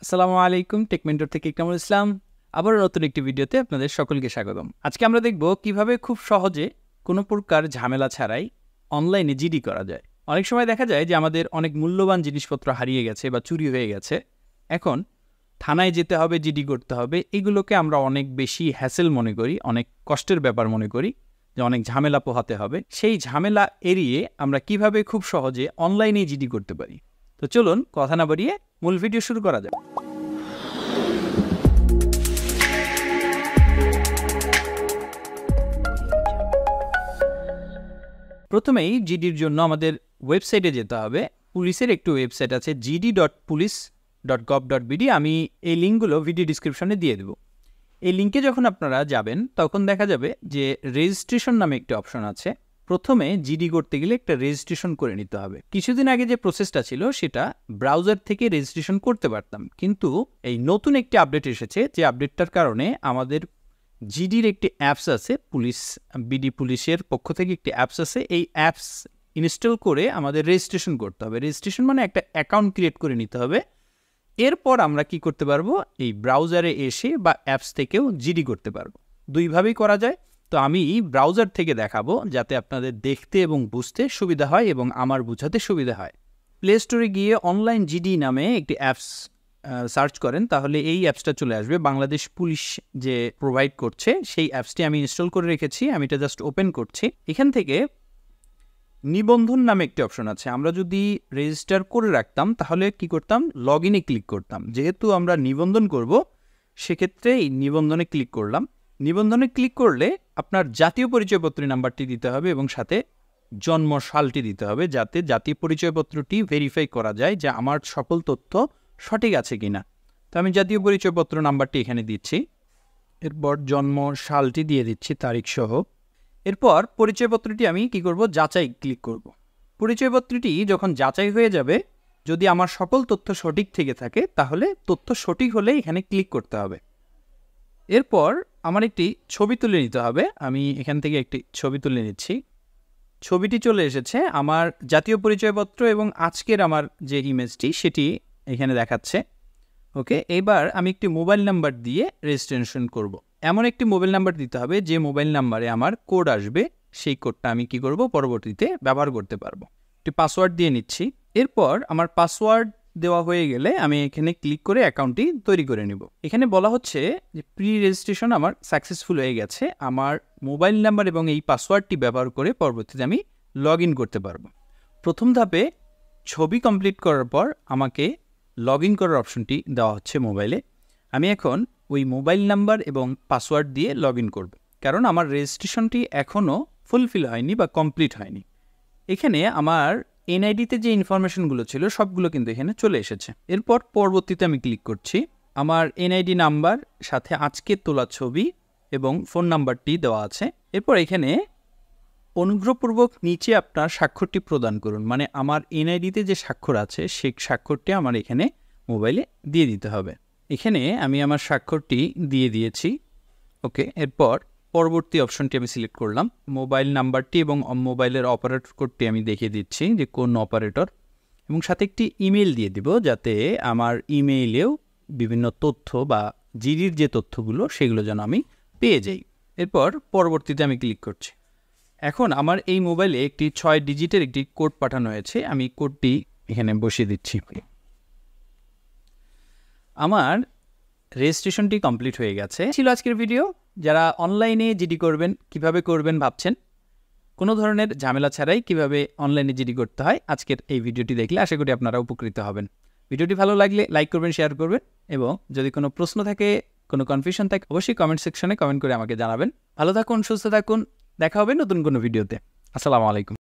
আসসালামু আলাইকুম, take mentor থেকে ইকরামুল ইসলাম। আবারও নতুন একটি ভিডিওতে আপনাদের সকলকে স্বাগতম। আজকে আমরা দেখব কিভাবে খুব সহজে কোনো প্রকার ঝামেলা ছাড়াই অনলাইনে জিডি করা যায়। অনেক সময় দেখা যায় যে আমাদের অনেক মূল্যবান জিনিসপত্র হারিয়ে গেছে বা চুরি হয়ে গেছে। এখন থানায় যেতে হবে, জিডি করতে হবে। এগুলোকে আমরা অনেক বেশি হ্যাসেল মনে করি, অনেক কষ্টের ব্যাপার মনে করি, যে অনেক ঝামেলা পোহাতে হবে। সেই ঝামেলা এড়িয়ে আমরা কিভাবে খুব সহজে অনলাইনে জিডি করতে পারি। তো চলুন কথা না বাড়িয়ে মূল ভিডিও শুরু করা যাক। প্রথমেই জিডির জন্য আমাদের ওয়েবসাইটে যেতে হবে। পুলিশের একটি ওয়েবসাইট আছে gd.police.gov.bd। আমি এই লিঙ্কগুলো ভিডিও ডিসক্রিপশনে দিয়ে দেব। এই লিঙ্কে যখন আপনারা যাবেন তখন দেখা যাবে যে রেজিস্ট্রেশন নামে একটি অপশন আছে। প্রথমে জিডি করতে গেলে একটা রেজিস্ট্রেশন করে নিতে হবে। কিছুদিন আগে যে প্রসেসটা ছিল সেটা ব্রাউজার থেকে রেজিস্ট্রেশন করতে পারতাম, কিন্তু এই নতুন একটি আপডেট এসেছে, যে আপডেটটার কারণে আমাদের জিডির একটি অ্যাপস আছে, পুলিশের পক্ষ থেকে একটি অ্যাপস আছে। এই অ্যাপস ইনস্টল করে আমাদের রেজিস্ট্রেশন করতে হবে। রেজিস্ট্রেশন মানে একটা অ্যাকাউন্ট ক্রিয়েট করে নিতে হবে। এরপর আমরা কি করতে পারবো, এই ব্রাউজারে এসে বা অ্যাপস থেকেও জিডি করতে পারবো। দুইভাবেই করা যায়। তো আমি ব্রাউজার থেকে দেখাবো যাতে আপনাদের দেখতে এবং বুঝতে সুবিধা হয় এবং আমার বুঝাতে সুবিধা হয়। প্লে স্টোরে গিয়ে অনলাইন জিডি নামে একটি অ্যাপস সার্চ করেন, তাহলে এই অ্যাপসটা চলে আসবে। বাংলাদেশ পুলিশ যে প্রোভাইড করছে সেই অ্যাপসটি আমি ইনস্টল করে রেখেছি। আমি এটা জাস্ট ওপেন করছি। এখান থেকে নিবন্ধন নামে একটি অপশন আছে। আমরা যদি রেজিস্টার করে রাখতাম তাহলে কি করতাম, লগ ইনে ক্লিক করতাম। যেহেতু আমরা নিবন্ধন করব সেক্ষেত্রে এই নিবন্ধনে ক্লিক করলাম। নিবন্ধনে ক্লিক করলে আপনার জাতীয় পরিচয়পত্রের নাম্বারটি দিতে হবে এবং সাথে জন্ম সালটি দিতে হবে, যাতে জাতীয় পরিচয়পত্রটি ভেরিফাই করা যায় যে আমার সকল তথ্য সঠিক আছে কিনা। তো আমি জাতীয় পরিচয়পত্র নাম্বারটি এখানে দিচ্ছি, এরপর জন্ম সালটি দিয়ে দিচ্ছি তারিখ সহ। এরপর পরিচয়পত্রটি আমি কি করব, যাচাই ক্লিক করব। পরিচয়পত্রটি যখন যাচাই হয়ে যাবে, যদি আমার সকল তথ্য সঠিক থেকে থাকে তাহলে তথ্য সঠিক হলে এখানে ক্লিক করতে হবে। এরপর আমার একটি ছবি তুলে নিতে হবে। আমি এখান থেকে একটি ছবি তুলে নিচ্ছি। ছবিটি চলে এসেছে। আমার জাতীয় পরিচয়পত্র এবং আজকের আমার যে ইমেজটি সেটি এখানে দেখাচ্ছে। ওকে, এবার আমি একটি মোবাইল নাম্বার দিয়ে রেজিস্ট্রেশন করব। এমন একটি মোবাইল নাম্বার দিতে হবে যে মোবাইল নাম্বারে আমার কোড আসবে, সেই কোডটা আমি কি করব, পরবর্তীতে ব্যবহার করতে পারবো। একটি পাসওয়ার্ড দিয়ে নিচ্ছি। এরপর আমার পাসওয়ার্ড দেওয়া হয়ে গেলে আমি এখানে ক্লিক করে অ্যাকাউন্টটি তৈরি করে নিব। এখানে বলা হচ্ছে যে প্রি রেজিস্ট্রেশন আমার সাকসেসফুল হয়ে গেছে। আমার মোবাইল নাম্বার এবং এই পাসওয়ার্ডটি ব্যবহার করে পরবর্তীতে আমি লগ ইন করতে পারবো। প্রথম ধাপে ছবি কমপ্লিট করার পর আমাকে লগ ইন করার অপশনটি দেওয়া হচ্ছে মোবাইলে। আমি এখন ওই মোবাইল নাম্বার এবং পাসওয়ার্ড দিয়ে লগ ইন করব, কারণ আমার রেজিস্ট্রেশনটি এখনও ফুলফিল হয়নি বা কমপ্লিট হয়নি। এখানে আমার এনআইডিতে যে ইনফরমেশনগুলো ছিল সবগুলো কিন্তু এখানে চলে এসেছে। এরপর পরবর্তীতে আমি ক্লিক করছি। আমার এনআইডি নাম্বার, সাথে আজকের তোলা ছবি এবং ফোন নাম্বারটি দেওয়া আছে। এরপর এখানে অনুগ্রহপূর্বক নিচে আপনার স্বাক্ষরটি প্রদান করুন, মানে আমার এনআইডিতে যে স্বাক্ষর আছে সেই স্বাক্ষরটি আমার এখানে মোবাইলে দিয়ে দিতে হবে। এখানে আমি আমার স্বাক্ষরটি দিয়ে দিয়েছি। ওকে, এরপর পরবর্তী অপশনটি আমি সিলেক্ট করলাম। মোবাইল নাম্বারটি এবং মোবাইলের অপারেটর কোডটি আমি দেখিয়ে দিচ্ছি যে কোন অপারেটর, এবং সাথে একটি ইমেল দিয়ে দিব যাতে আমার ইমেইলেও বিভিন্ন তথ্য বা জিডির যে তথ্যগুলো সেগুলো যেন আমি পেয়ে যাই। এরপর পরবর্তীতে আমি ক্লিক করছি। এখন আমার এই মোবাইলে একটি 6 ডিজিটের একটি কোড পাঠানো হয়েছে। আমি কোডটি এখানে বসিয়ে দিচ্ছি। আমার রেজিস্ট্রেশনটি কমপ্লিট হয়ে গেছে। ছিল আজকের ভিডিও। যারা অনলাইনে জিডি করবেন, কিভাবে করবেন ভাবছেন, কোনো ধরনের ঝামেলা ছাড়াই কিভাবে অনলাইনে জিডি করতে হয়, আজকের এই ভিডিওটি দেখলে আশা করি আপনারা উপকৃত হবেন। ভিডিওটি ভালো লাগলে লাইক করবেন, শেয়ার করবেন, এবং যদি কোনো প্রশ্ন থাকে, কোনো কনফিউশন থাকে, অবশ্যই কমেন্ট সেকশনে কমেন্ট করে আমাকে জানাবেন। ভালো থাকুন, সুস্থ থাকুন, দেখা হবে নতুন কোনো ভিডিওতে। আসসালামু আলাইকুম।